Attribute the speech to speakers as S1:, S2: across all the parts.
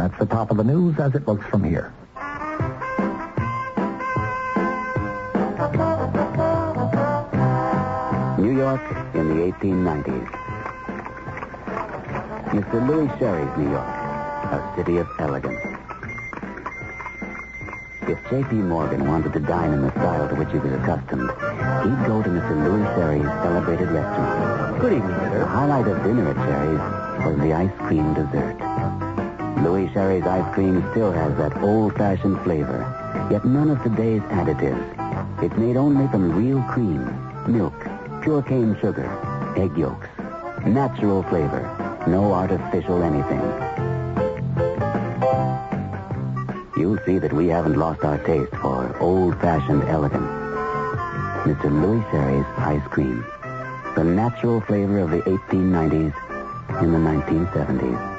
S1: That's the top of the news as it looks from here.
S2: New York in the 1890s. Mr. Louis Sherry's New York, a city of elegance. If J.P. Morgan wanted to dine in the style to which he was accustomed, he'd go to Mr. Louis Sherry's celebrated restaurant.
S3: Good evening, sir.
S2: The highlight of dinner at Sherry's was the ice cream dessert. Louis Sherry's ice cream still has that old-fashioned flavor, yet none of today's additives. It's made only from real cream, milk, pure cane sugar, egg yolks. Natural flavor, no artificial anything. You'll see that we haven't lost our taste for old-fashioned elegance. Mr. Louis Sherry's ice cream. The natural flavor of the 1890s in the 1970s.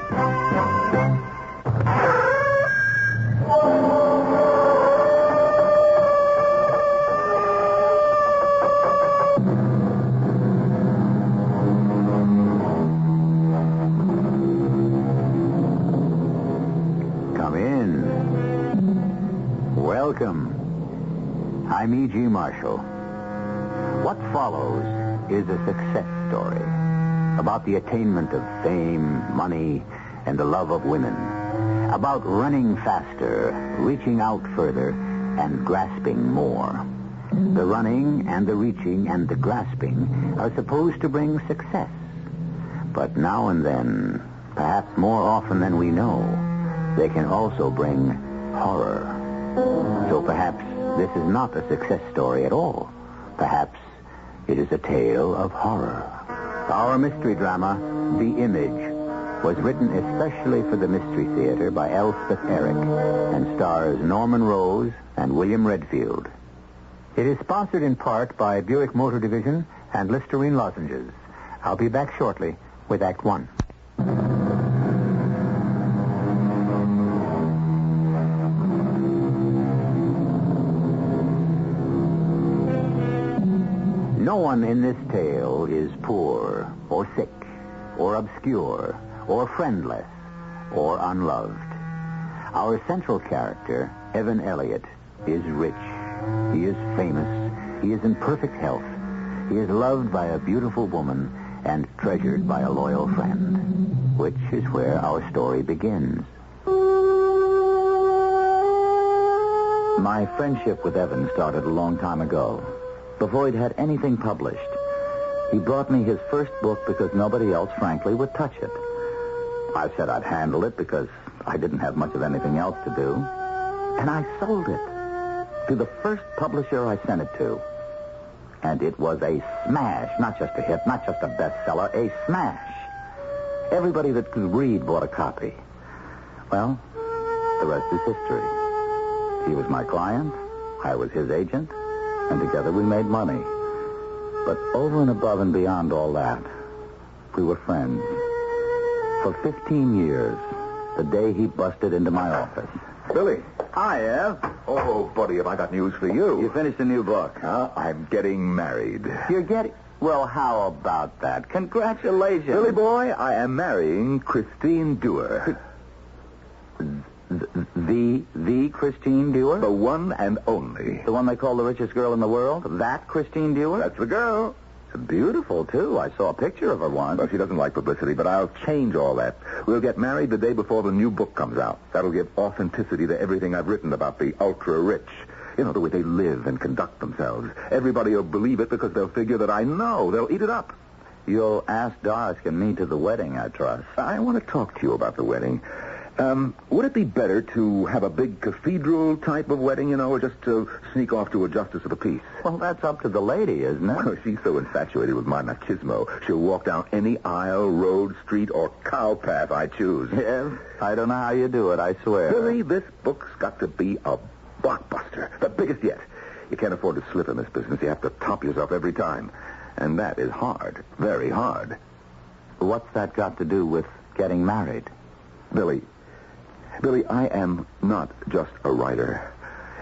S4: Welcome. I'm E.G. Marshall. What follows is a success story about the attainment of fame, money, and the love of women. About running faster, reaching out further, and grasping more. The running and the reaching and the grasping are supposed to bring success. But now and then, perhaps more often than we know, they can also bring horror. So perhaps this is not a success story at all. Perhaps it is a tale of horror. Our mystery drama, The Image, was written especially for the Mystery Theater by Elspeth Eric and stars Norman Rose and William Redfield. It is sponsored in part by Buick Motor Division and Listerine Lozenges. I'll be back shortly with Act One. No one in this tale is poor, or sick, or obscure, or friendless, or unloved. Our central character, Evan Elliott, is rich. He is famous. He is in perfect health. He is loved by a beautiful woman and treasured by a loyal friend, which is where our story begins.
S1: My friendship with Evan started a long time ago. Before he'd had anything published, he brought me his first book because nobody else, frankly, would touch it. I said I'd handle it because I didn't have much of anything else to do. And I sold it to the first publisher I sent it to. And it was a smash, not just a hit, not just a bestseller, a smash. Everybody that could read bought a copy. Well, the rest is history. He was my client, I was his agent, and together we made money. But over and above and beyond all that, we were friends. For 15 years, the day he busted into my office.
S5: Billy.
S1: Hi, Ev.
S5: Oh, buddy, have I got news for you.
S1: You finished a new book.
S5: I'm getting married.
S1: You're getting... Well, how about that? Congratulations.
S5: Billy boy, I am marrying Christine Dewar.
S1: The Christine Dewar?
S5: The one and only.
S1: The one they call the richest girl in the world? That Christine Dewar?
S5: That's the girl.
S1: She's beautiful, too. I saw a picture of her once.
S5: Well, she doesn't like publicity, but I'll change all that. We'll get married the day before the new book comes out. That'll give authenticity to everything I've written about the ultra-rich. You know, the way they live and conduct themselves. Everybody will believe it because they'll figure that I know. They'll eat it up.
S1: You'll ask Darsk and me to the wedding, I trust.
S5: I want to talk to you about the wedding. Would it be better to have a big cathedral type of wedding, or just to sneak off to a justice of the peace?
S1: Well, that's up to the lady, isn't it?
S5: Well, she's so infatuated with my machismo, she'll walk down any aisle, road, street, or cow path I choose.
S1: Yes, I don't know how you do it, I swear.
S5: Billy, this book's got to be a blockbuster, the biggest yet. You can't afford to slip in this business. You have to top yourself every time. And that is hard, very hard.
S1: What's that got to do with getting married?
S5: Billy, I am not just a writer.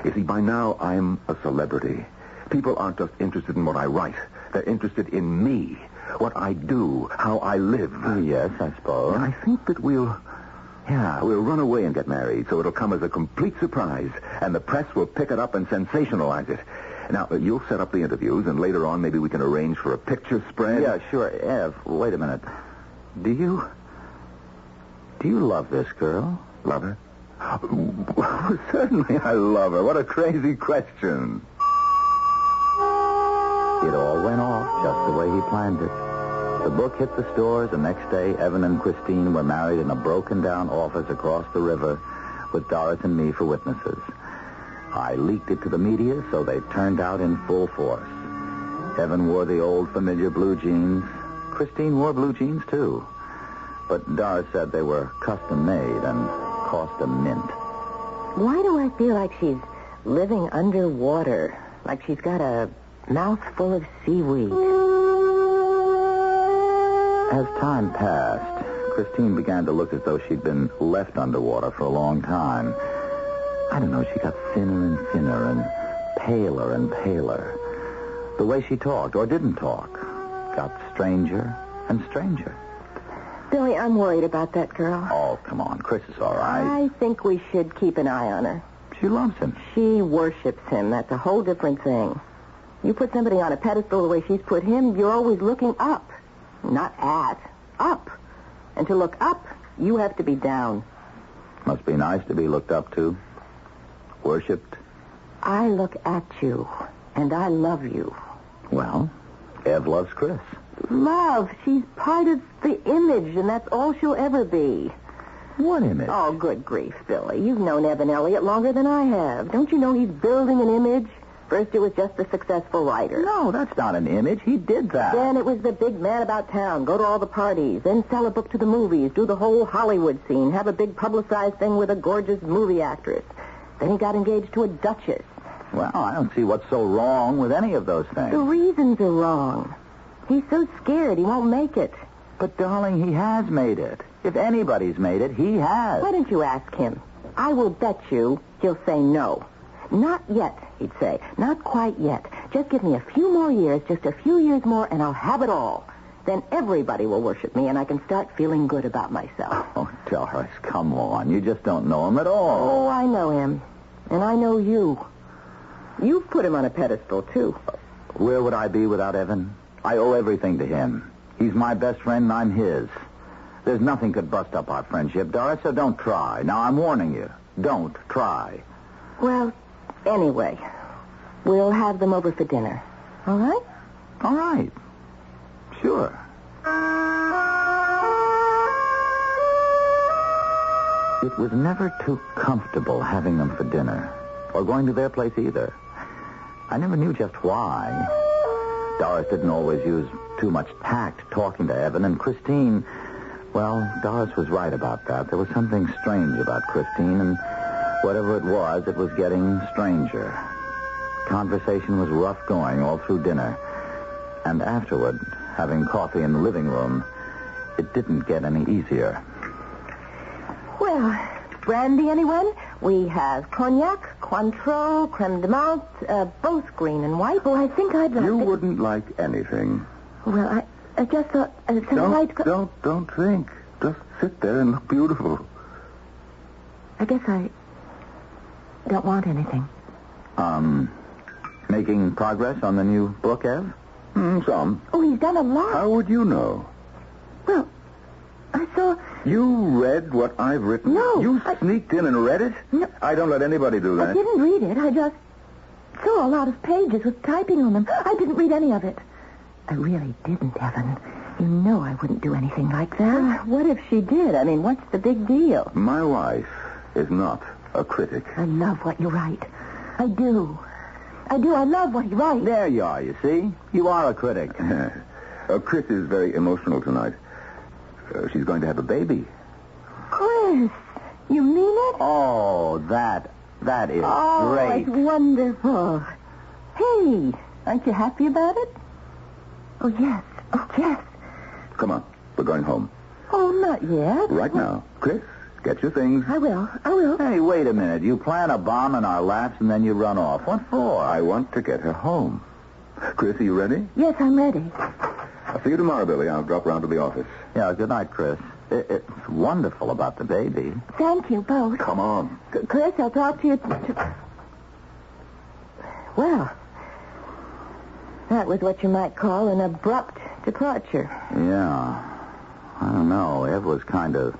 S5: You see, by now I'm a celebrity. People aren't just interested in what I write. They're interested in me, what I do, how I live.
S1: Yes, I suppose.
S5: And I think that we'll Yeah, we'll run away and get married, so it'll come as a complete surprise, and the press will pick it up and sensationalize it. Now, you'll set up the interviews, and later on maybe we can arrange for a picture spread.
S1: Yeah, sure. Ev, wait a minute. Do you love this girl?
S5: Love her? Certainly I love her. What a crazy question.
S1: It all went off just the way he planned it. The book hit the stores, and next day, Evan and Christine were married in a broken-down office across the river with Doris and me for witnesses. I leaked it to the media, so they turned out in full force. Evan wore the old familiar blue jeans. Christine wore blue jeans, too. But Doris said they were custom-made and cost a mint.
S3: Why do I feel like she's living underwater? Like she's got a mouth full of seaweed?
S1: As time passed, Christine began to look as though she'd been left underwater for a long time. I don't know, she got thinner and thinner and paler. The way she talked, or didn't talk, got stranger and stranger.
S3: Billy, I'm worried about that girl.
S1: Oh, come on. Chris is all right.
S3: I think we should keep an eye on her.
S1: She loves him.
S3: She worships him. That's a whole different thing. You put somebody on a pedestal the way she's put him, you're always looking up. Not at. Up. And to look up, you have to be down.
S1: Must be nice to be looked up to. Worshipped.
S3: I look at you, and I love you.
S1: Well, Ev loves Chris.
S3: Love. She's part of the image, and that's all she'll ever be.
S1: What image?
S3: Oh, good grief, Billy. You've known Evan Elliott longer than I have. Don't you know he's building an image? First it was just the successful writer.
S1: No, that's not an image. He did that.
S3: Then it was the big man about town, go to all the parties, then sell a book to the movies, do the whole Hollywood scene, have a big publicized thing with a gorgeous movie actress. Then he got engaged to a duchess.
S1: Well, I don't see what's so wrong with any of those things.
S3: The reasons are wrong. He's so scared he won't make it.
S1: But, darling, he has made it. If anybody's made it, he has.
S3: Why don't you ask him? I will bet you he'll say no. Not yet, he'd say. Not quite yet. Just give me a few more years, just a few years more, and I'll have it all. Then everybody will worship me, and I can start feeling good about myself.
S1: Oh, Doris, come on. You just don't know him at all.
S3: Oh, I know him. And I know you. You've put him on a pedestal, too.
S1: Where would I be without Evan? I owe everything to him. He's my best friend, and I'm his. There's nothing could bust up our friendship, Doris, so don't try. Now, I'm warning you. Don't try.
S3: Well, anyway, we'll have them over for dinner. All right?
S1: All right. Sure. It was never too comfortable having them for dinner, or going to their place either. I never knew just why. Doris didn't always use too much tact talking to Evan, and Christine, well, Doris was right about that. There was something strange about Christine, and whatever it was getting stranger. Conversation was rough going all through dinner, and afterward, having coffee in the living room, it didn't get any easier.
S3: Well, brandy, anyone? We have cognac, Cointreau, creme de menthe, both green and white. Oh, I think I'd like
S5: You wouldn't like anything.
S3: Well, I just thought some light...
S5: Don't think. Just sit there and look beautiful.
S3: I guess I don't want anything.
S1: Making progress on the new book, Ev?
S5: Some.
S3: Oh, he's done a lot.
S5: How would you know?
S3: Well, I saw...
S5: You read what I've written?
S3: No.
S5: You sneaked in and read it?
S3: No.
S5: I don't let anybody do that.
S3: I didn't read it. I just saw a lot of pages with typing on them. I didn't read any of it. I really didn't, Evan. You know I wouldn't do anything like that. What if she did? I mean, what's the big deal?
S5: My wife is not a critic.
S3: I love what you write. I do. I love what you write.
S1: There you are, you see? You are a critic.
S5: Chris is very emotional tonight. She's going to have a baby.
S3: Chris, you mean it?
S1: Oh, that is great.
S3: It's wonderful. Hey, aren't you happy about it? Oh, yes.
S5: Come on, we're going home.
S3: Oh, not yet.
S5: Right now. Chris, get your things.
S3: I will.
S1: Hey, wait a minute. You plan a bomb in our laps and then you run off. What for?
S5: I want to get her home. Chris, are you ready?
S3: Yes, I'm ready.
S5: I'll see you tomorrow, Billy. I'll drop round to the office.
S1: Yeah, good night, Chris. It's wonderful about the baby.
S3: Thank you both.
S5: Come on.
S3: Chris, I'll talk to you... Well, that was what you might call an abrupt departure.
S1: Yeah. I don't know. Ev was kind of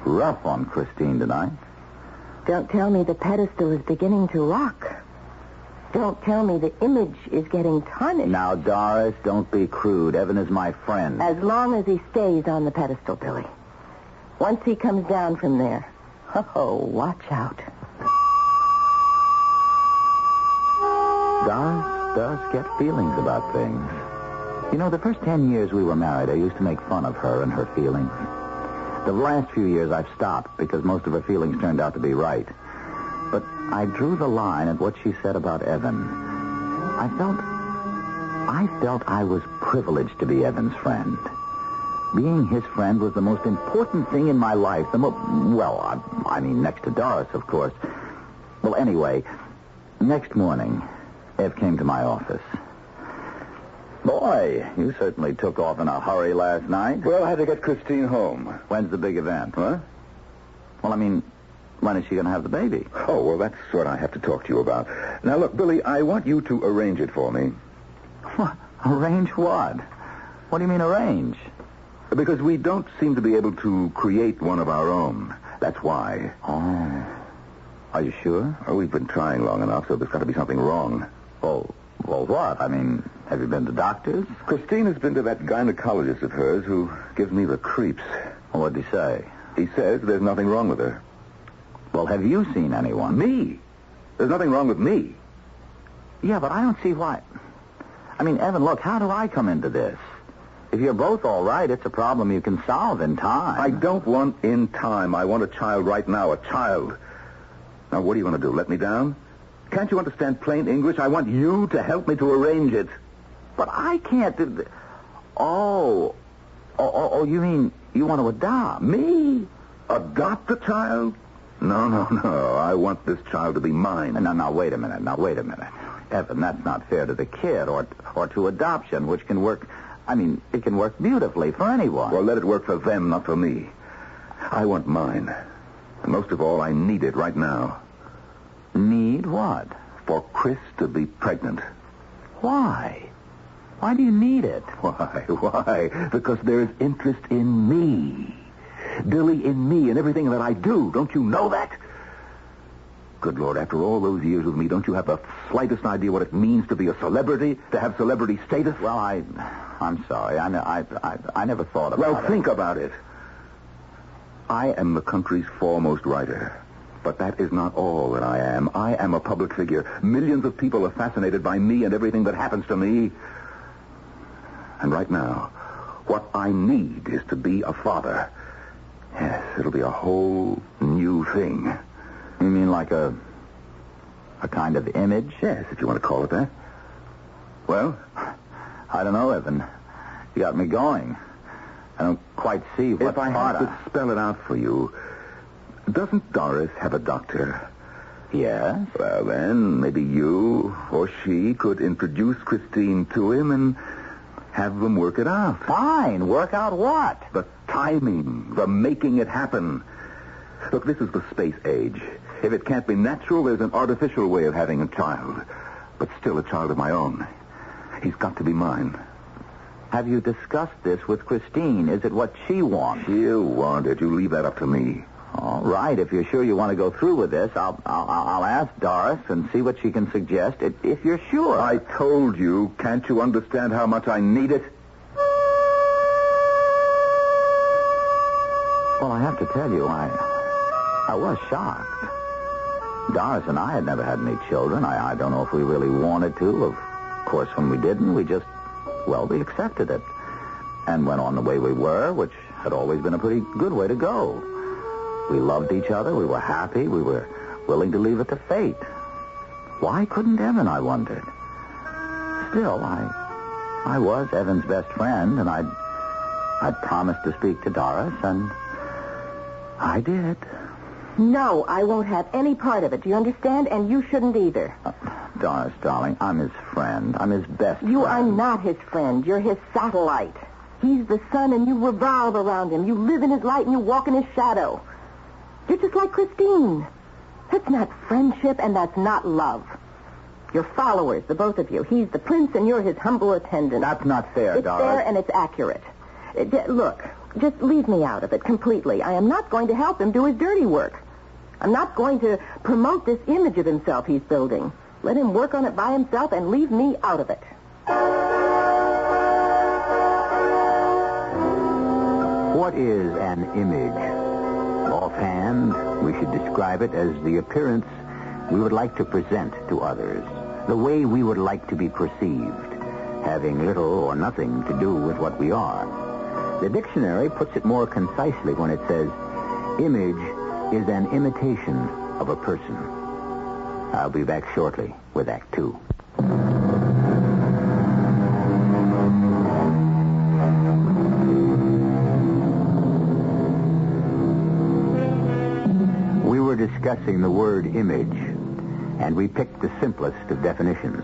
S1: rough on Christine tonight.
S3: Don't tell me the pedestal is beginning to rock. Don't tell me the image is getting tarnished.
S1: Now, Doris, don't be crude. Evan is my friend.
S3: As long as he stays on the pedestal, Billy. Once he comes down from there, watch out.
S1: Doris does get feelings about things. You know, the first 10 years we were married, I used to make fun of her and her feelings. The last few years I've stopped because most of her feelings turned out to be right. But I drew the line at what she said about Evan. I felt I was privileged to be Evan's friend. Being his friend was the most important thing in my life. I mean, next to Doris, of course. Well, anyway, next morning, Ev came to my office. Boy, you certainly took off in a hurry last night.
S5: Well, I had to get Christine home.
S1: When's the big event?
S5: Huh?
S1: Well, I mean, when is she going to have the baby?
S5: Oh, well, that's what I have to talk to you about. Now, look, Billy, I want you to arrange it for me.
S1: What? Arrange what? What do you mean arrange?
S5: Because we don't seem to be able to create one of our own. That's why.
S1: Oh. Are you sure?
S5: Oh, we've been trying long enough, so there's got to be something wrong.
S1: Well, what? I mean, have you been to doctors?
S5: Christine has been to that gynecologist of hers who gives me the creeps.
S1: Well, what'd he say?
S5: He says there's nothing wrong with her.
S1: Well, have you seen anyone?
S5: Me? There's nothing wrong with me.
S1: Yeah, but I don't see why. I mean, Evan, look, how do I come into this? If you're both all right, it's a problem you can solve in time.
S5: I don't want in time. I want a child right now, a child. Now, what do you want to do, let me down? Can't you understand plain English? I want you to help me to arrange it.
S1: But I can't do... Oh, you mean you want to adopt?
S5: Me? Adopt a child? No. I want this child to be mine.
S1: Now, wait a minute. Evan, that's not fair to the kid or to adoption, which can work... I mean, it can work beautifully for anyone.
S5: Well, let it work for them, not for me. I want mine. And most of all, I need it right now.
S1: Need what?
S5: For Chris to be pregnant.
S1: Why? Why do you need it?
S5: Why? Because there's interest in me. Billy, in me and everything that I do. Don't you know that? Good Lord, after all those years with me, don't you have the slightest idea what it means to be a celebrity, to have celebrity status?
S1: Well, I'm sorry. I never thought about it.
S5: Well, think about it. I am the country's foremost writer. But that is not all that I am. I am a public figure. Millions of people are fascinated by me and everything that happens to me. And right now, what I need is to be a father. Yes, it'll be a whole new thing.
S1: You mean like a kind of image?
S5: Yes, if you want to call it that. Well?
S1: I don't know, Evan. You got me going. I don't quite see what
S5: if I
S1: part
S5: have to spell it out for you... Doesn't Doris have a doctor?
S1: Yes.
S5: Well, then, maybe you or she could introduce Christine to him and have them work it out.
S1: Fine. Work out what?
S5: The timing, the making it happen. Look, this is the space age. If it can't be natural, there's an artificial way of having a child. But still a child of my own. He's got to be mine.
S1: Have you discussed this with Christine? Is it what she wants?
S5: She'll want it. You leave that up to me.
S1: All right. If you're sure you want to go through with this, I'll ask Doris and see what she can suggest. If you're sure.
S5: I told you. Can't you understand how much I need it?
S1: Well, I have to tell you, I was shocked. Doris and I had never had any children. I don't know if we really wanted to. Of course, when we didn't, we accepted it. And went on the way we were, which had always been a pretty good way to go. We loved each other. We were happy. We were willing to leave it to fate. Why couldn't Evan, I wondered. Still, I was Evan's best friend, and I'd promised to speak to Doris, and I did.
S3: No, I won't have any part of it. Do you understand? And you shouldn't either.
S1: Doris, darling, I'm his friend. I'm his best friend.
S3: You are not his friend. You're his satellite. He's the sun and you revolve around him. You live in his light and you walk in his shadow. You're just like Christine. That's not friendship and that's not love. You're followers, the both of you. He's the prince and you're his humble attendant.
S1: That's not fair, Doris.
S3: It's fair and it's accurate. Look, just leave me out of it completely. I am not going to help him do his dirty work. I'm not going to promote this image of himself he's building. Let him work on it by himself and leave me out of it.
S4: What is an image? Offhand, we should describe it as the appearance we would like to present to others, the way we would like to be perceived, having little or nothing to do with what we are. The dictionary puts it more concisely when it says, image is an imitation of a person. I'll be back shortly with Act 2. We were discussing the word image, and we picked the simplest of definitions,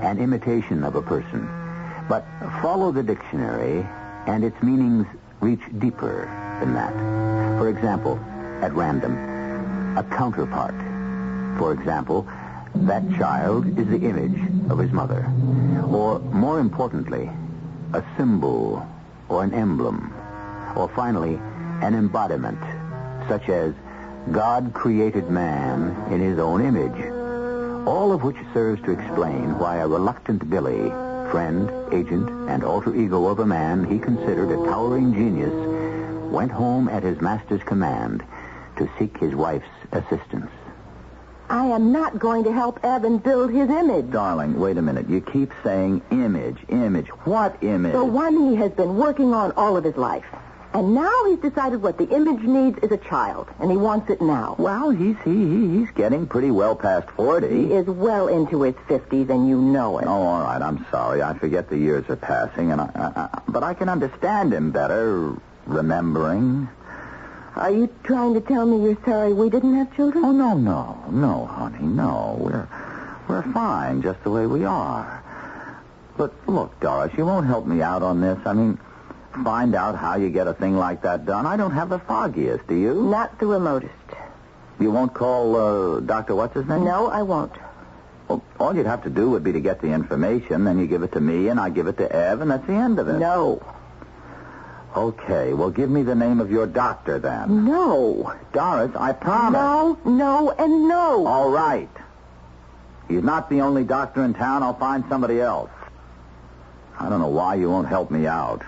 S4: an imitation of a person. But follow the dictionary, and its meanings reach deeper than that. For example, at random, a counterpart. For example, that child is the image of his mother. Or, more importantly, a symbol or an emblem. Or finally, an embodiment, such as God created man in his own image. All of which serves to explain why a reluctant Billy, friend, agent, and alter ego of a man he considered a towering genius, went home at his master's command to seek his wife's assistance.
S3: I am not going to help Evan build his image.
S1: Darling, wait a minute. You keep saying image. What image?
S3: The one he has been working on all of his life. And now he's decided what the image needs is a child, and he wants it now.
S1: Well, he's getting pretty well past 40.
S3: He is well into his 50s, and you know it.
S1: Oh, all right. I'm sorry. I forget the years are passing, and but I can understand him better, remembering.
S3: Are you trying to tell me you're sorry we didn't have children?
S1: Oh, no, honey, no. We're fine just the way we are. But look, Doris, you won't help me out on this. I mean, find out how you get a thing like that done. I don't have the foggiest, do you?
S3: Not the remotest.
S1: You won't call Dr. What's-his-name?
S3: No, I won't.
S1: Well, all you'd have to do would be to get the information, then you give it to me, and I give it to Ev, and that's the end of it.
S3: No.
S1: Okay, well, give me the name of your doctor, then.
S3: No.
S1: Doris, I promise.
S3: No, and no.
S1: All right. He's not the only doctor in town. I'll find somebody else. I don't know why you won't help me out.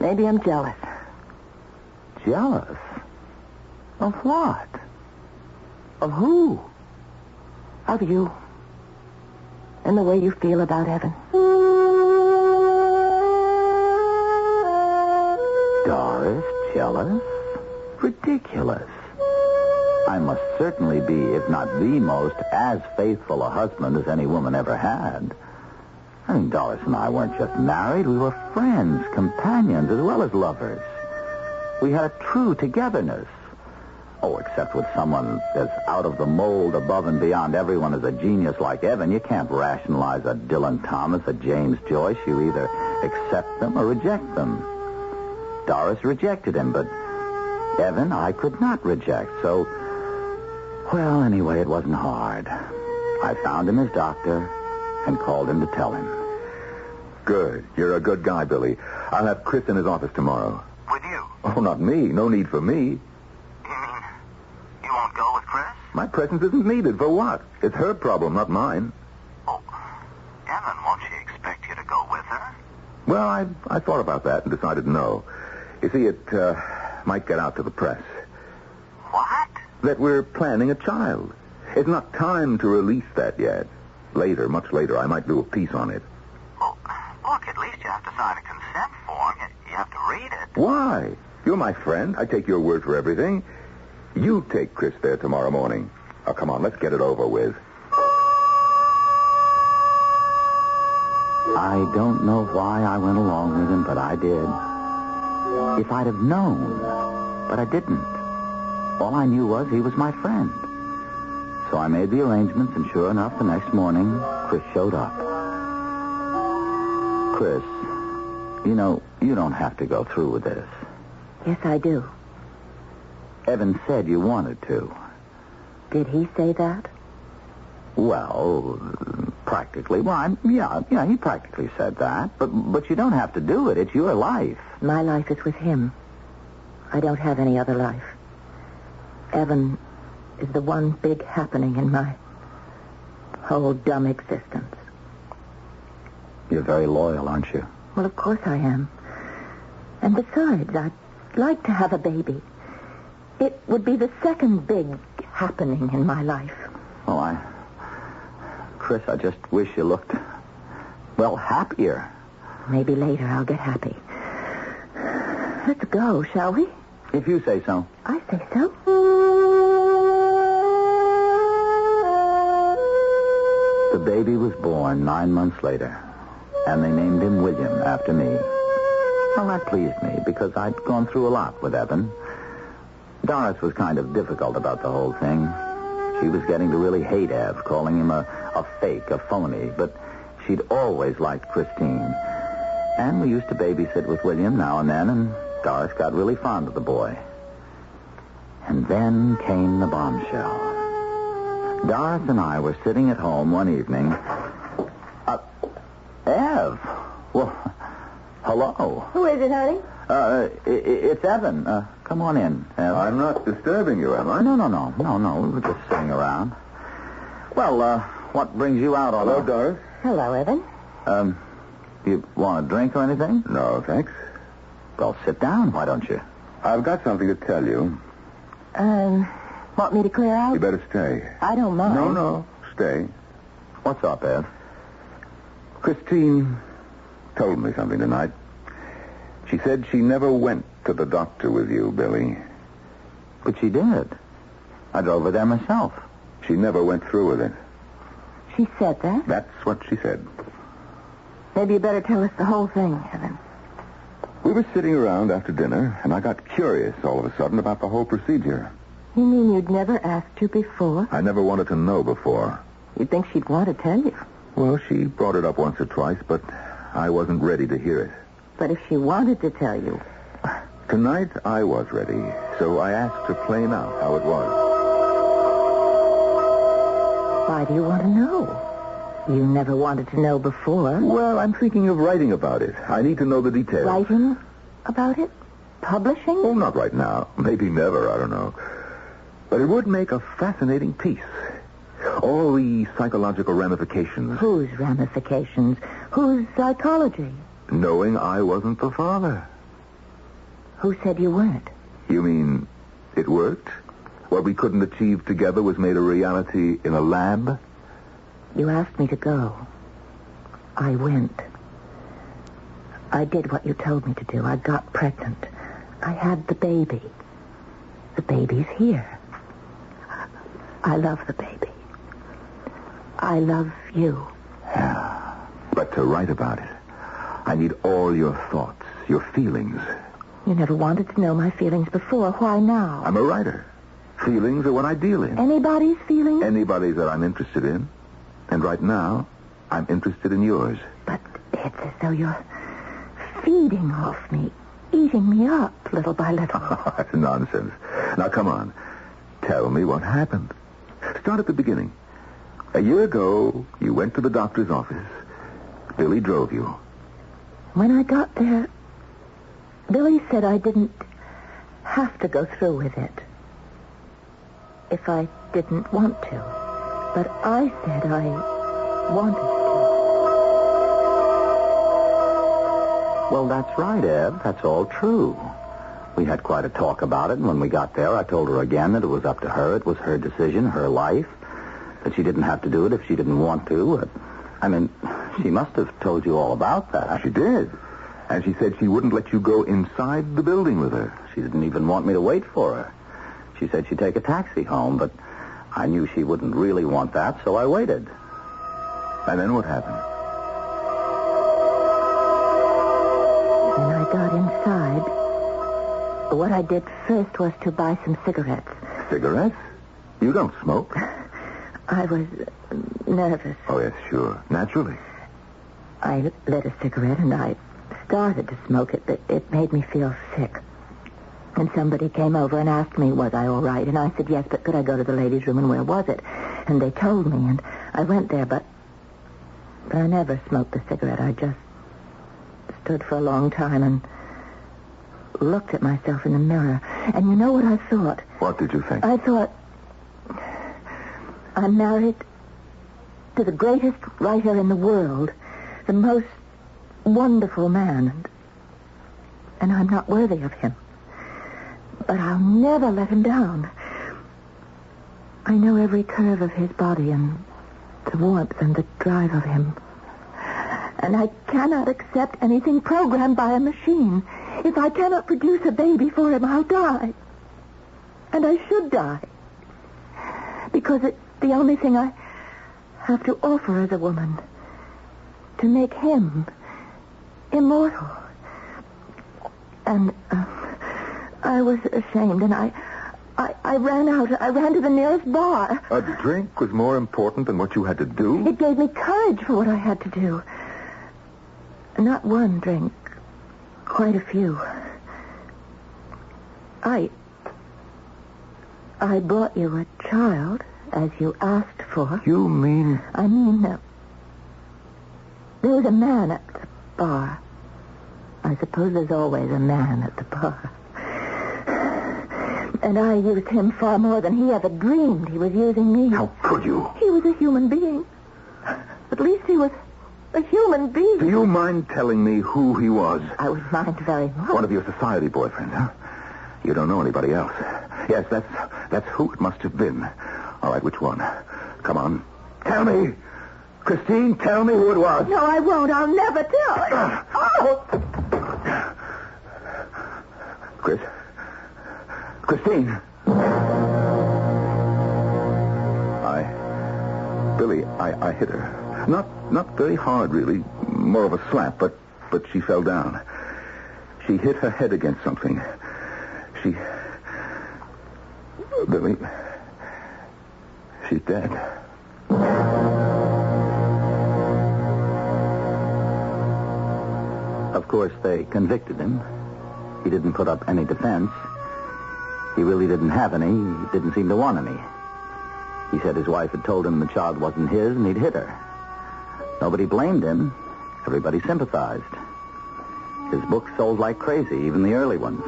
S3: Maybe I'm jealous.
S1: Jealous? Of what? Of who?
S3: Of you. And the way you feel about Evan.
S1: Doris, jealous? Ridiculous. I must certainly be, if not the most, as faithful a husband as any woman ever had. I mean, Doris and I weren't just married. We were friends, companions, as well as lovers. We had a true togetherness. Oh, except with someone as out of the mold, above and beyond everyone as a genius like Evan, you can't rationalize a Dylan Thomas, a James Joyce. You either accept them or reject them. Doris rejected him, but Evan I could not reject. So, well, anyway, it wasn't hard. I found him his doctor and called him to tell him.
S5: Good. You're a good guy, Billy. I'll have Chris in his office tomorrow.
S6: With you?
S5: Oh, not me. No need for me.
S6: You mean you won't go with Chris?
S5: My presence isn't needed. For what? It's her problem, not mine.
S6: Oh, Evan, won't she expect you to go with her?
S5: Well, I thought about that and decided no. You see, it might get out to the press.
S6: What?
S5: That we're planning a child. It's not time to release that yet. Later, much later, I might do a piece on it.
S6: Well, look, at least you have to sign a consent form. You have to read it.
S5: Why? You're my friend. I take your word for everything. You take Chris there tomorrow morning. Oh, come on, let's get it over with.
S1: I don't know why I went along with him, but I did. If I'd have known, but I didn't. All I knew was he was my friend. So I made the arrangements, and sure enough, the next morning, Chris showed up. Chris You know, you don't have to go through with this.
S3: Yes, I do.
S1: Evan said you wanted to.
S3: Did he say that?
S1: Well, practically. Well, yeah, he practically said that. But you don't have to do it. It's your life.
S3: My life is with him. I don't have any other life. Evan is the one big happening in my whole dumb existence.
S1: You're very loyal, aren't you?
S3: Well, of course I am. And besides, I'd like to have a baby. It would be the second big happening in my life.
S1: Oh, Chris, I just wish you looked, well, happier.
S3: Maybe later I'll get happy. Let's go, shall we?
S1: If you say so.
S3: I say so.
S1: The baby was born 9 months later, and they named him William after me. Well, that pleased me, because I'd gone through a lot with Evan. Doris was kind of difficult about the whole thing. She was getting to really hate Ev, calling him a fake, a phony, but she'd always liked Christine. And we used to babysit with William now and then, and Doris got really fond of the boy. And then came the bombshell. Doris and I were sitting at home one evening. Ev! Well, hello.
S3: Who is it, honey?
S1: It's Evan. Come on in, Ev.
S5: I'm not disturbing you, am I?
S1: No. We were just sitting around. Well, what brings you out on...
S5: Hello, Doris.
S3: Hello, Evan.
S1: You want a drink or anything?
S5: No, thanks.
S1: Well, sit down, why don't you?
S5: I've got something to tell you.
S3: Want me to clear out?
S5: You better stay.
S3: I don't mind.
S5: No, stay.
S1: What's up, Ev?
S5: Christine told me something tonight. She said she never went to the doctor with you, Billy.
S1: But she did. I drove her there myself.
S5: She never went through with it.
S3: She said that?
S5: That's what she said.
S3: Maybe you better tell us the whole thing, Evan.
S5: We were sitting around after dinner, and I got curious all of a sudden about the whole procedure.
S3: You mean you'd never asked you before?
S5: I never wanted to know before.
S3: You'd think she'd want to tell you.
S5: Well, she brought it up once or twice, but I wasn't ready to hear it.
S3: But if she wanted to tell you...
S5: Tonight, I was ready, so I asked her plain out how it was.
S3: Why do you want to know? You never wanted to know before.
S5: Well, I'm thinking of writing about it. I need to know the details.
S3: Writing about it? Publishing?
S5: Oh, not right now. Maybe never, I don't know. But it would make a fascinating piece. All the psychological ramifications.
S3: Whose ramifications? Whose psychology?
S5: Knowing I wasn't the father.
S3: Who said you weren't?
S5: You mean it worked? What we couldn't achieve together was made a reality in a lab?
S3: You asked me to go. I went. I did what you told me to do. I got pregnant. I had the baby. The baby's here. I love the baby. I love you.
S5: Yeah. But to write about it, I need all your thoughts, your feelings.
S3: You never wanted to know my feelings before. Why now?
S5: I'm a writer. Feelings are what I deal in.
S3: Anybody's feelings?
S5: Anybody's that I'm interested in. And right now, I'm interested in yours.
S3: But it's as though you're feeding off me, eating me up little by little.
S5: That's nonsense. Now, come on. Tell me what happened. Start at the beginning. A year ago, you went to the doctor's office. Billy drove you.
S3: When I got there, Billy said I didn't have to go through with it if I didn't want to. But I said I wanted to.
S1: Well, that's right, Ev. That's all true. We had quite a talk about it, and when we got there, I told her again that it was up to her. It was her decision, her life, that she didn't have to do it if she didn't want to. I mean, she must have told you all about that.
S5: She did. And she said she wouldn't let you go inside the building with her.
S1: She didn't even want me to wait for her. She said she'd take a taxi home, but I knew she wouldn't really want that, so I waited.
S5: And then what happened?
S3: When I got inside, what I did first was to buy some cigarettes.
S5: Cigarettes? You don't smoke.
S3: I was nervous.
S5: Oh, yes, sure. Naturally.
S3: I lit a cigarette and I started to smoke it, but it made me feel sick. And somebody came over and asked me, was I all right? And I said yes, but could I go to the ladies' room, and where was it? And they told me, and I went there, but I never smoked a cigarette. I just stood for a long time and looked at myself in the mirror. And you know what I thought?
S5: What did you think?
S3: I thought, I'm married to the greatest writer in the world, the most wonderful man, and I'm not worthy of him. But I'll never let him down. I know every curve of his body and the warmth and the drive of him. And I cannot accept anything programmed by a machine. If I cannot produce a baby for him, I'll die. And I should die. Because it's the only thing I have to offer as a woman. To make him immortal. And I was ashamed, and I ran out. I ran to the nearest bar.
S5: A drink was more important than what you had to do?
S3: It gave me courage for what I had to do. Not one drink. Quite a few. I brought you a child, as you asked for.
S5: You mean...
S3: I mean, there was a man at the bar. I suppose there's always a man at the bar. And I used him far more than he ever dreamed he was using me.
S5: How could you?
S3: He was a human being. At least he was a human being.
S5: Do you mind telling me who he was?
S3: I would mind very much.
S5: One of your society boyfriends, huh? You don't know anybody else. Yes, that's who it must have been. All right, which one? Come on. Tell me. Christine, tell me who it was.
S3: No, I won't. I'll never tell.
S5: Christine. Billy, I hit her. Not very hard, really. More of a slap, but she fell down. She hit her head against something. Billy, she's dead.
S1: Of course, they convicted him. He didn't put up any defense. He really didn't have any. He didn't seem to want any. He said his wife had told him the child wasn't his and he'd hit her. Nobody blamed him. Everybody sympathized. His books sold like crazy, even the early ones.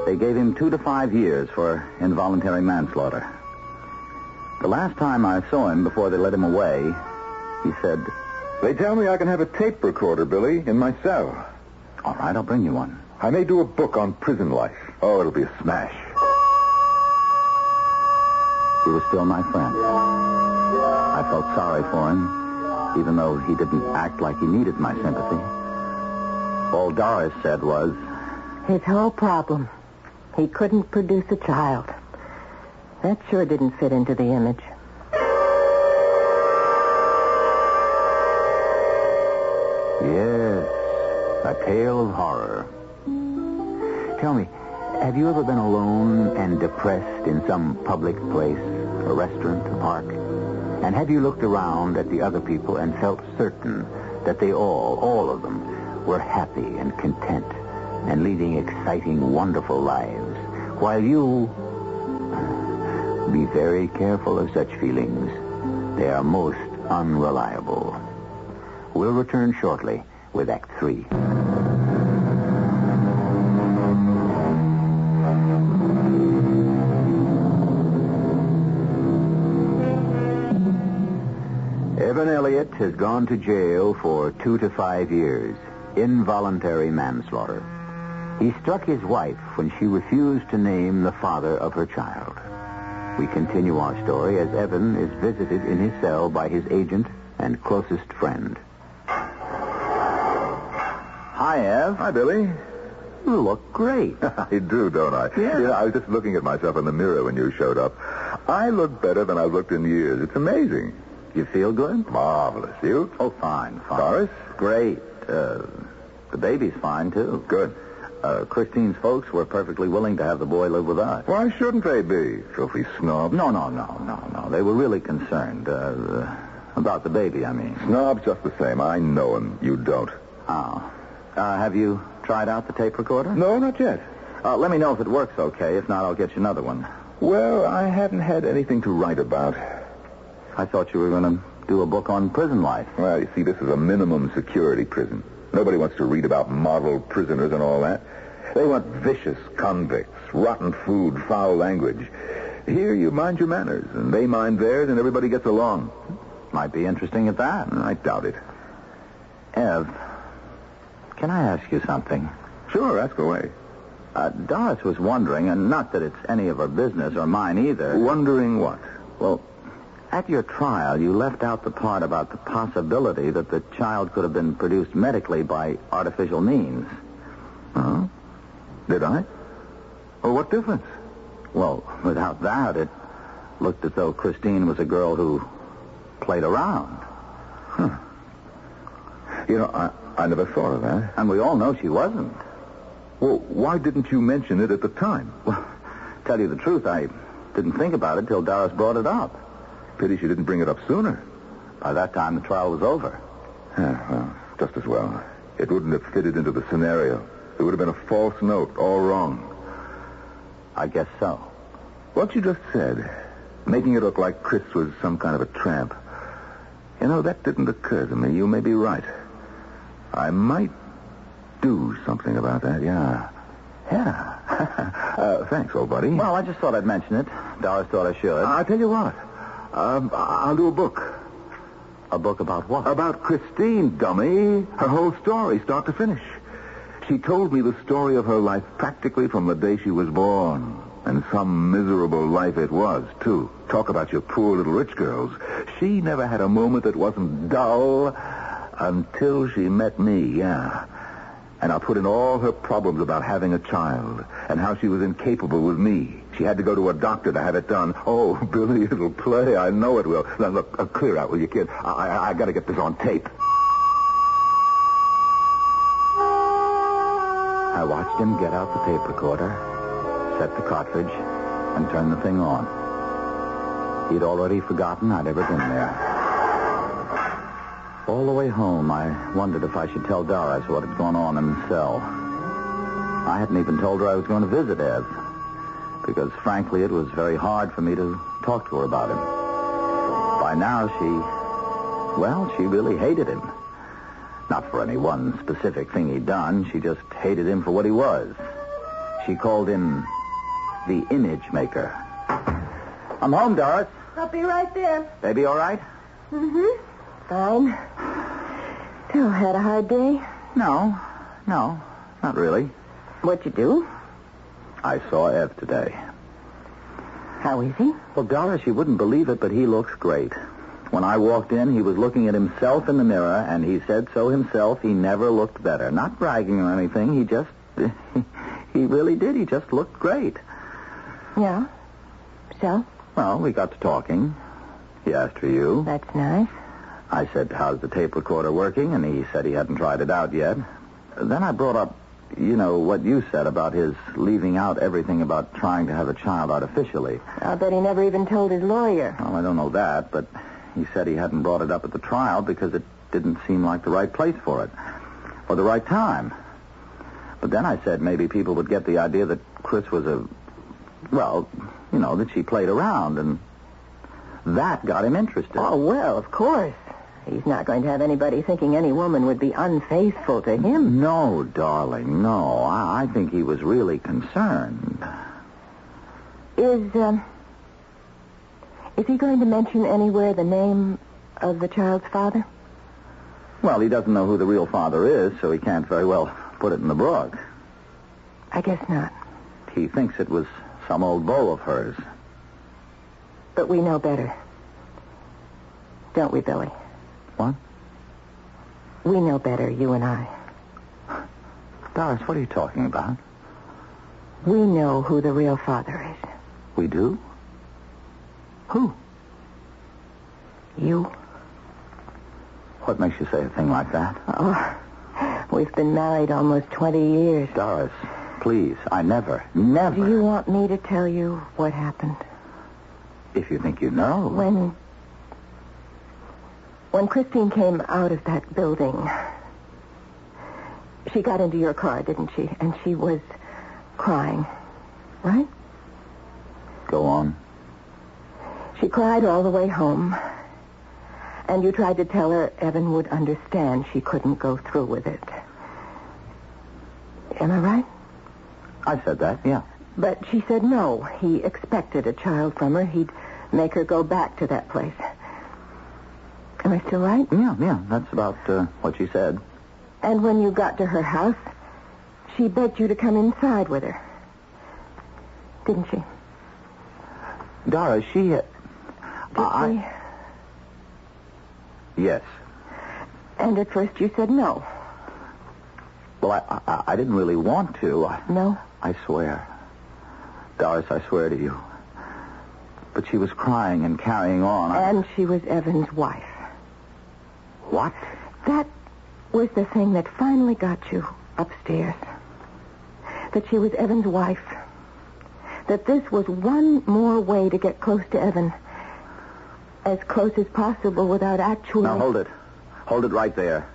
S1: They gave him 2 to 5 years for involuntary manslaughter. The last time I saw him before they let him away, he said,
S5: They tell me I can have a tape recorder, Billy, in my cell.
S1: all right, I'll bring you one.
S5: I may do a book on prison life. Oh, it'll be a smash.
S1: He was still my friend. I felt sorry for him, even though he didn't act like he needed my sympathy. All Doris said was,
S3: his whole problem. He couldn't produce a child. That sure didn't fit into the image.
S2: Yes, a tale of horror. Tell me, have you ever been alone and depressed in some public place, a restaurant, a park? And have you looked around at the other people and felt certain that they all of them, were happy and content and leading exciting, wonderful lives, while you... Be very careful of such feelings. They are most unreliable. We'll return shortly with Act 3. Evan Elliott has gone to jail for 2 to 5 years. Involuntary manslaughter. He struck his wife when she refused to name the father of her child. We continue our story as Evan is visited in his cell by his agent and closest friend.
S1: hi, Ev.
S5: Hi, Billy.
S1: You look great.
S5: I do, don't I?
S1: Yeah.
S5: You know, I was just looking at myself in the mirror when you showed up. I look better than I've looked in years. It's amazing.
S1: You feel good?
S5: Marvelous. You?
S1: Oh, fine.
S5: Doris?
S1: Great. The baby's fine, too.
S5: Good.
S1: Christine's folks were perfectly willing to have the boy live with us.
S5: Why shouldn't they be? Filthy snobs.
S1: No. They were really concerned. About the baby, I mean.
S5: Snobs just the same. I know him. You don't.
S1: Oh. Have you tried out the tape recorder?
S5: No, not yet.
S1: Let me know if it works okay. If not, I'll get you another one.
S5: Well, I haven't had anything to write about.
S1: I thought you were going to do a book on prison life.
S5: Well, you see, this is a minimum security prison. Nobody wants to read about model prisoners and all that. They want vicious convicts, rotten food, foul language. Here you mind your manners, and they mind theirs, and everybody gets along.
S1: Might be interesting at that.
S5: I doubt it.
S1: Ev, can I ask you something?
S5: Sure, ask away.
S1: Doris was wondering, and not that it's any of her business or mine either.
S5: Wondering what?
S1: Well, at your trial, you left out the part about the possibility that the child could have been produced medically by artificial means.
S5: Huh? Did I? Well, what difference?
S1: Well, without that, it looked as though Christine was a girl who played around.
S5: Huh. You know, I never thought of that.
S1: And we all know she wasn't.
S5: Well, why didn't you mention it at the time?
S1: Well, tell you the truth, I didn't think about it till Doris brought it up.
S5: Pity she didn't bring it up sooner.
S1: By that time, the trial was over.
S5: Yeah, well, just as well. It wouldn't have fitted into the scenario. It would have been a false note, all wrong.
S1: I guess so.
S5: What you just said, making it look like Chris was some kind of a tramp. You know, that didn't occur to me. You may be right. I might do something about that, yeah. Yeah. Thanks, old buddy.
S1: Well, I just thought I'd mention it. Doris thought I should.
S5: I'll tell you what. I'll do a book.
S1: A book about what?
S5: About Christine, dummy. Her whole story, start to finish. She told me the story of her life practically from the day she was born. And some miserable life it was, too. Talk about your poor little rich girls. She never had a moment that wasn't dull until she met me, yeah. And I'll put in all her problems about having a child and how she was incapable with me. She had to go to a doctor to have it done. Oh, Billy, it'll play. I know it will. Now, look, clear out, will you, kid? I got to get this on tape.
S1: I watched him get out the tape recorder, set the cartridge, and turn the thing on. He'd already forgotten I'd ever been there. All the way home, I wondered if I should tell Doris what had gone on in the cell. I hadn't even told her I was going to visit Ev, because, frankly, it was very hard for me to talk to her about him. By now, she really hated him. Not for any one specific thing he'd done. She just hated him for what he was. She called him the image maker. I'm home, Doris.
S3: I'll be right there.
S1: Baby all right?
S3: Mm-hmm. Fine. Still had a hard day?
S1: No, not really.
S3: What'd you do?
S1: I saw Ev today.
S3: How is he?
S1: Well, Doris, you wouldn't believe it, but he looks great. When I walked in, he was looking at himself in the mirror, and he said so himself. He never looked better. Not bragging or anything. He really did. He just looked great.
S3: Yeah? So?
S1: Well, we got to talking. He asked for you.
S3: That's nice.
S1: I said, how's the tape recorder working? And he said he hadn't tried it out yet. Then I brought up, what you said about his leaving out everything about trying to have a child artificially.
S3: I'll bet he never even told his lawyer.
S1: Well, I don't know that, but he said he hadn't brought it up at the trial because it didn't seem like the right place for it, or the right time. But then I said maybe people would get the idea that Chris was that she played around, and that got him interested.
S3: Oh, well, of course. He's not going to have anybody thinking any woman would be unfaithful to him.
S1: No, darling, no. I think he was really concerned.
S3: Is he going to mention anywhere the name of the child's father?
S1: Well, he doesn't know who the real father is, so he can't very well put it in the book.
S3: I guess not.
S1: He thinks it was some old beau of hers.
S3: But we know better. Don't we, Billy?
S1: What?
S3: We know better, you and I.
S1: Doris, what are you talking about?
S3: We know who the real father is.
S1: We do? Who?
S3: You.
S1: What makes you say a thing like that?
S3: Oh, we've been married almost 20 years.
S1: Doris, please, I never.
S3: Do you want me to tell you what happened?
S1: If you think you know. When
S3: Christine came out of that building, She got into your car, didn't she? And she was crying, right?
S1: Go on.
S3: She cried all the way home. And you tried to tell her Evan would understand she couldn't go through with it. Am I right?
S1: I said that, yeah.
S3: But she said no. He expected a child from her. He'd make her go back to that place. Am I still right?
S1: Yeah, that's about what she said.
S3: And when you got to her house, she begged you to come inside with her. Didn't she?
S1: Doris, she...
S3: Did she?
S1: Yes.
S3: And at first you said no.
S1: Well, I didn't really want to.
S3: No?
S1: I swear. Doris, I swear to you. But she was crying and carrying on.
S3: And she was Evan's wife.
S1: What?
S3: That was the thing that finally got you upstairs. That she was Evan's wife. That this was one more way to get close to Evan. As close as possible without actually...
S1: Now, hold it. Hold it right there.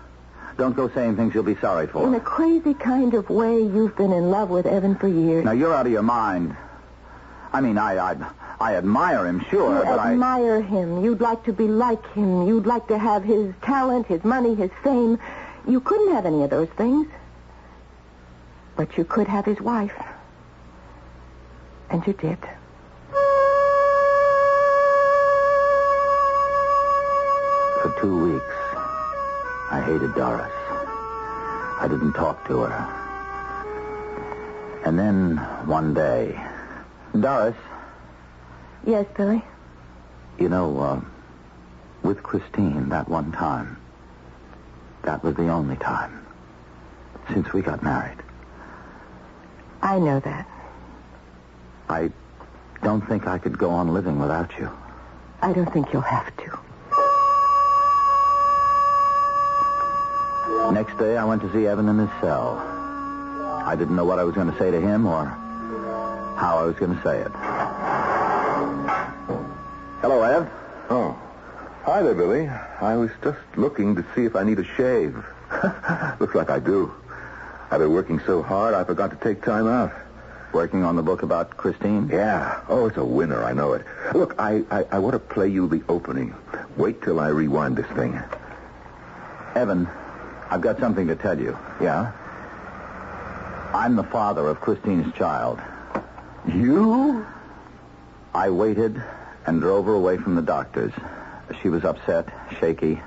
S1: Don't go saying things you'll be sorry for.
S3: In a crazy kind of way, you've been in love with Evan for years.
S1: Now, you're out of your mind. I mean, I admire him, sure,
S3: you
S1: but
S3: admire him. You'd like to be like him. You'd like to have his talent, his money, his fame. You couldn't have any of those things. But you could have his wife. And you did.
S1: For 2 weeks, I hated Doris. I didn't talk to her. And then one day... Doris,
S3: Yes, Billy?
S1: you know, with Christine that one time, that was the only time since we got married.
S3: I know that.
S1: I don't think I could go on living without you.
S3: I don't think you'll have to.
S1: Next day, I went to see Evan in his cell. I didn't know what I was going to say to him or how I was going to say it. Hello, Ev.
S5: Oh. Hi there, Billy. I was just looking to see if I need a shave. Looks like I do. I've been working so hard, I forgot to take time out.
S1: Working on the book about Christine?
S5: Yeah. Oh, it's a winner, I know it. Look, I want to play you the opening. Wait till I rewind this thing.
S1: Evan, I've got something to tell you.
S5: Yeah?
S1: I'm the father of Christine's child.
S5: You?
S1: I waited and drove her away from the doctors. She was upset, shaky,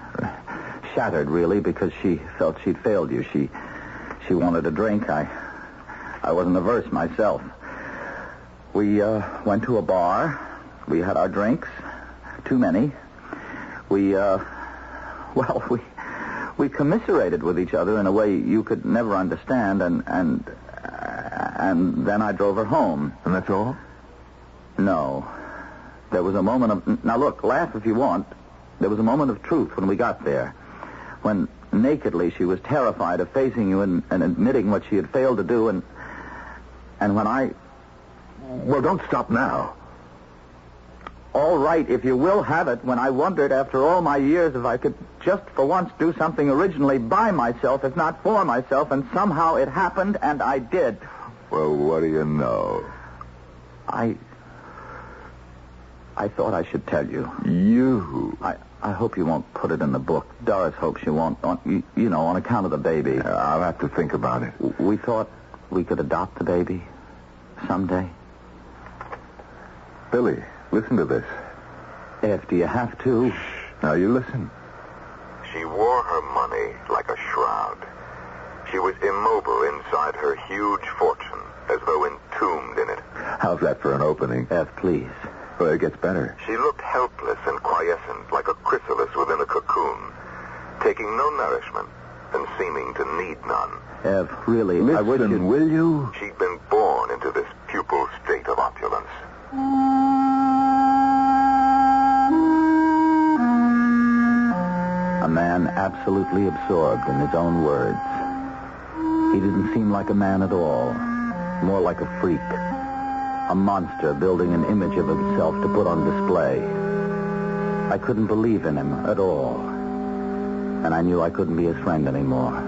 S1: shattered, really, because she felt she'd failed you. She wanted a drink. I wasn't averse myself. We went to a bar. We had our drinks. Too many. We commiserated with each other in a way you could never understand, and then I drove her home.
S5: And that's all?
S1: No. There was a moment of... Now, look, laugh if you want. There was a moment of truth when we got there. When nakedly she was terrified of facing you and admitting what she had failed to do, and when I...
S5: Well, don't stop now.
S1: All right, if you will have it, when I wondered after all my years if I could just for once do something originally by myself, if not for myself, and somehow it happened, and I did.
S5: Well, what do you know?
S1: I thought I should tell you.
S5: You?
S1: I hope you won't put it in the book. Doris hopes you won't, on account of the baby.
S5: I'll have to think about it.
S1: We thought we could adopt the baby someday.
S5: Billy, listen to this.
S1: If do you have to?
S5: Now you listen.
S6: She wore her money like a shroud. She was immobile inside her huge fortune, as though entombed in it.
S5: How's that for an opening?
S1: Ev, please.
S5: Well, it gets better.
S6: She looked helpless and quiescent, like a chrysalis within a cocoon, taking no nourishment and seeming to need none.
S1: Ev, really,
S5: Listen,
S1: I wish you'd...
S5: will you?
S6: She'd been born into this pupil state of opulence.
S1: A man absolutely absorbed in his own words. He didn't seem like a man at all, more like a freak. A monster building an image of himself to put on display. I couldn't believe in him at all. And I knew I couldn't be his friend anymore.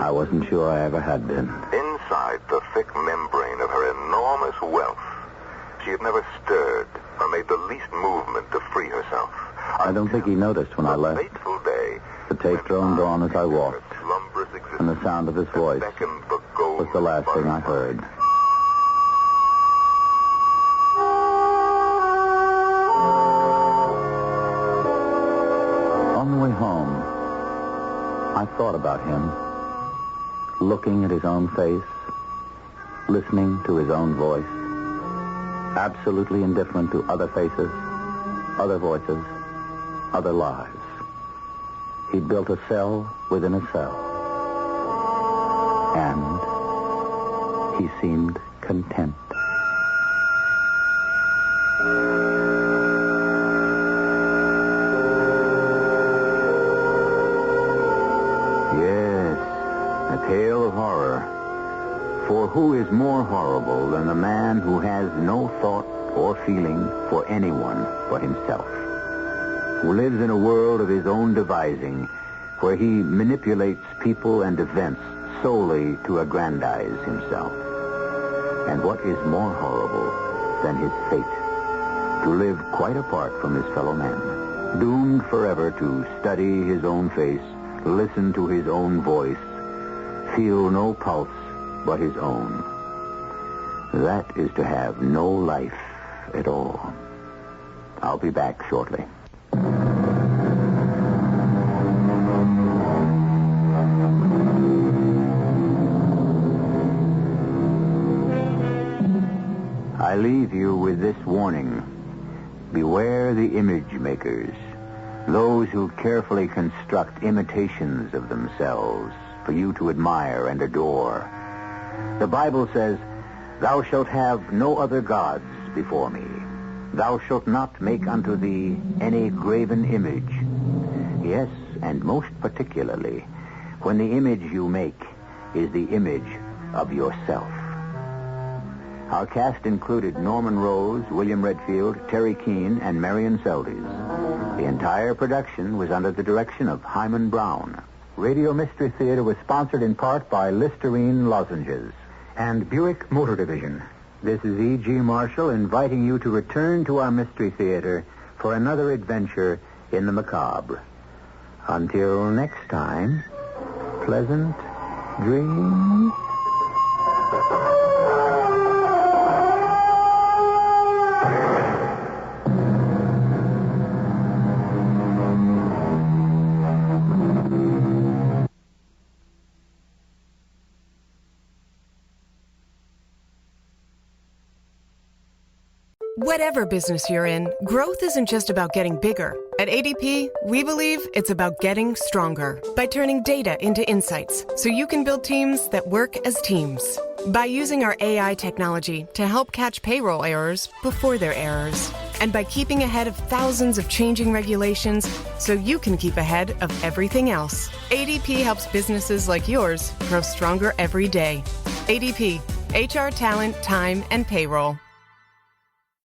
S1: I wasn't sure I ever had been.
S6: Inside the thick membrane of her enormous wealth, she had never stirred or made the least movement to free herself.
S1: I don't think he noticed when I
S6: The
S1: left.
S6: fateful day,
S1: The tape droned on as I walked,
S6: her slumberous
S1: and the
S6: existence
S1: sound of his voice
S6: beckoned the gold
S1: was the last thing I heard. On the way home, I thought about him, looking at his own face, listening to his own voice, absolutely indifferent to other faces, other voices, other lives. He'd built a cell within a cell. And he seemed content.
S4: Yes, a tale of horror. For who is more horrible than the man who has no thought or feeling for anyone but himself? Who lives in a world of his own devising, where he manipulates people and events solely to aggrandize himself. And what is more horrible than his fate? To live quite apart from his fellow men, doomed forever to study his own face, listen to his own voice, feel no pulse but his own. That is to have no life at all. I'll be back shortly. I leave you with this warning. Beware the image makers, those who carefully construct imitations of themselves for you to admire and adore. The Bible says, "Thou shalt have no other gods before me. Thou shalt not make unto thee any graven image." Yes, and most particularly, when the image you make is the image of yourself. Our cast included Norman Rose, William Redfield, Terry Keane, and Marion Seldes. The entire production was under the direction of Hyman Brown. Radio Mystery Theater was sponsored in part by Listerine Lozenges and Buick Motor Division. This is E.G. Marshall inviting you to return to our Mystery Theater for another adventure in the macabre. Until next time, pleasant dreams.
S7: Whatever business you're in, growth isn't just about getting bigger. At ADP, we believe it's about getting stronger by turning data into insights so you can build teams that work as teams. By using our AI technology to help catch payroll errors before they're errors. And by keeping ahead of thousands of changing regulations so you can keep ahead of everything else. ADP helps businesses like yours grow stronger every day. ADP, HR, talent, time, and payroll.